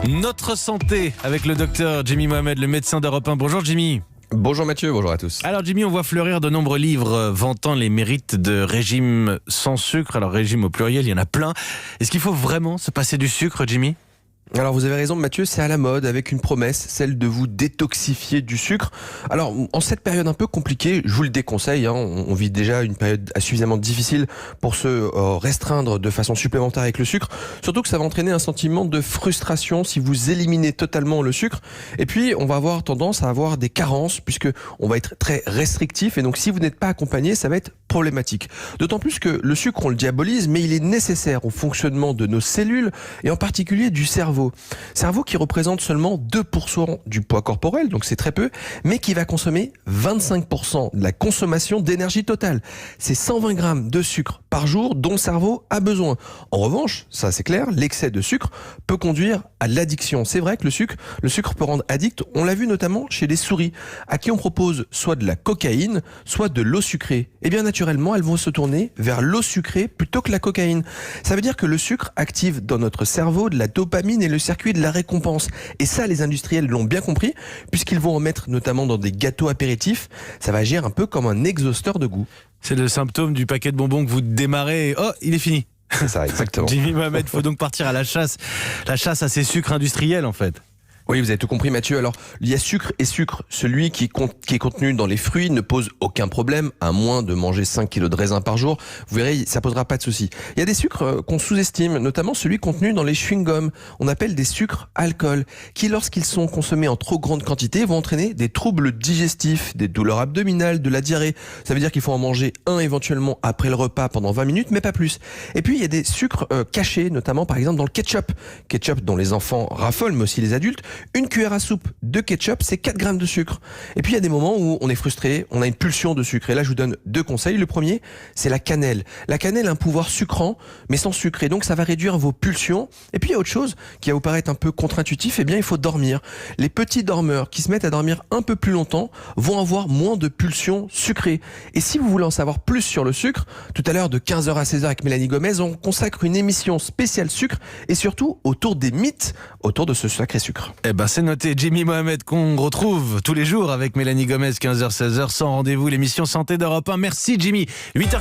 Notre santé avec le docteur Jimmy Mohamed, le médecin d'Europe 1. Bonjour Jimmy. Bonjour Mathieu, bonjour à tous. Alors Jimmy, on voit fleurir de nombreux livres vantant les mérites de régime sans sucre. Alors régime au pluriel, il y en a plein. Est-ce qu'il faut vraiment se passer du sucre, Jimmy ? Alors vous avez raison Mathieu, c'est à la mode avec une promesse, celle de vous détoxifier du sucre. Alors en cette période un peu compliquée, je vous le déconseille, on vit déjà une période suffisamment difficile pour se restreindre de façon supplémentaire avec le sucre. Surtout que ça va entraîner un sentiment de frustration si vous éliminez totalement le sucre. Et puis on va avoir tendance à avoir des carences puisque on va être très restrictif et donc si vous n'êtes pas accompagné, ça va être problématique. D'autant plus que le sucre on le diabolise mais il est nécessaire au fonctionnement de nos cellules et en particulier du cerveau. Cerveau qui représente seulement 2% du poids corporel, donc c'est très peu, mais qui va consommer 25% de la consommation d'énergie totale. C'est 120 grammes de sucre par jour dont le cerveau a besoin. En revanche, ça c'est clair, l'excès de sucre peut conduire à l'addiction. C'est vrai que le sucre peut rendre addict, on l'a vu notamment chez les souris, à qui on propose soit de la cocaïne, soit de l'eau sucrée. Et bien naturellement, elles vont se tourner vers l'eau sucrée plutôt que la cocaïne. Ça veut dire que le sucre active dans notre cerveau de la dopamine et le circuit de la récompense. Et ça, les industriels l'ont bien compris, puisqu'ils vont en mettre notamment dans des gâteaux apéritifs. Ça va agir un peu comme un exhausteur de goût. C'est le symptôme du paquet de bonbons que vous démarrez et oh, il est fini. C'est ça, exactement. Jimmy Mohamed, il faut donc partir à la chasse à ces sucres industriels en fait. Oui, vous avez tout compris Mathieu. Alors, il y a sucre et sucre. Celui qui est contenu dans les fruits ne pose aucun problème, à moins de manger 5 kilos de raisin par jour. Vous verrez, ça posera pas de souci. Il y a des sucres qu'on sous-estime, notamment celui contenu dans les chewing-gums. On appelle des sucres alcool, qui lorsqu'ils sont consommés en trop grande quantité vont entraîner des troubles digestifs, des douleurs abdominales, de la diarrhée. Ça veut dire qu'il faut en manger un éventuellement après le repas pendant 20 minutes, mais pas plus. Et puis, il y a des sucres cachés, notamment par exemple dans le ketchup. Ketchup dont les enfants raffolent, mais aussi les adultes. Une cuillère à soupe de ketchup, c'est 4 grammes de sucre. Et puis il y a des moments où on est frustré, on a une pulsion de sucre. Et là, je vous donne 2 conseils. Le premier, c'est la cannelle. La cannelle a un pouvoir sucrant, mais sans sucre. Et donc ça va réduire vos pulsions. Et puis il y a autre chose qui va vous paraître un peu contre-intuitif. Eh bien, il faut dormir. Les petits dormeurs qui se mettent à dormir un peu plus longtemps vont avoir moins de pulsions sucrées. Et si vous voulez en savoir plus sur le sucre, tout à l'heure de 15h à 16h avec Mélanie Gomez, on consacre une émission spéciale sucre et surtout autour des mythes autour de ce sacré sucre. Eh ben c'est noté, Jimmy Mohamed qu'on retrouve tous les jours avec Mélanie Gomez 15h-16h sans rendez-vous, l'émission Santé d'Europe 1. Merci Jimmy. 8h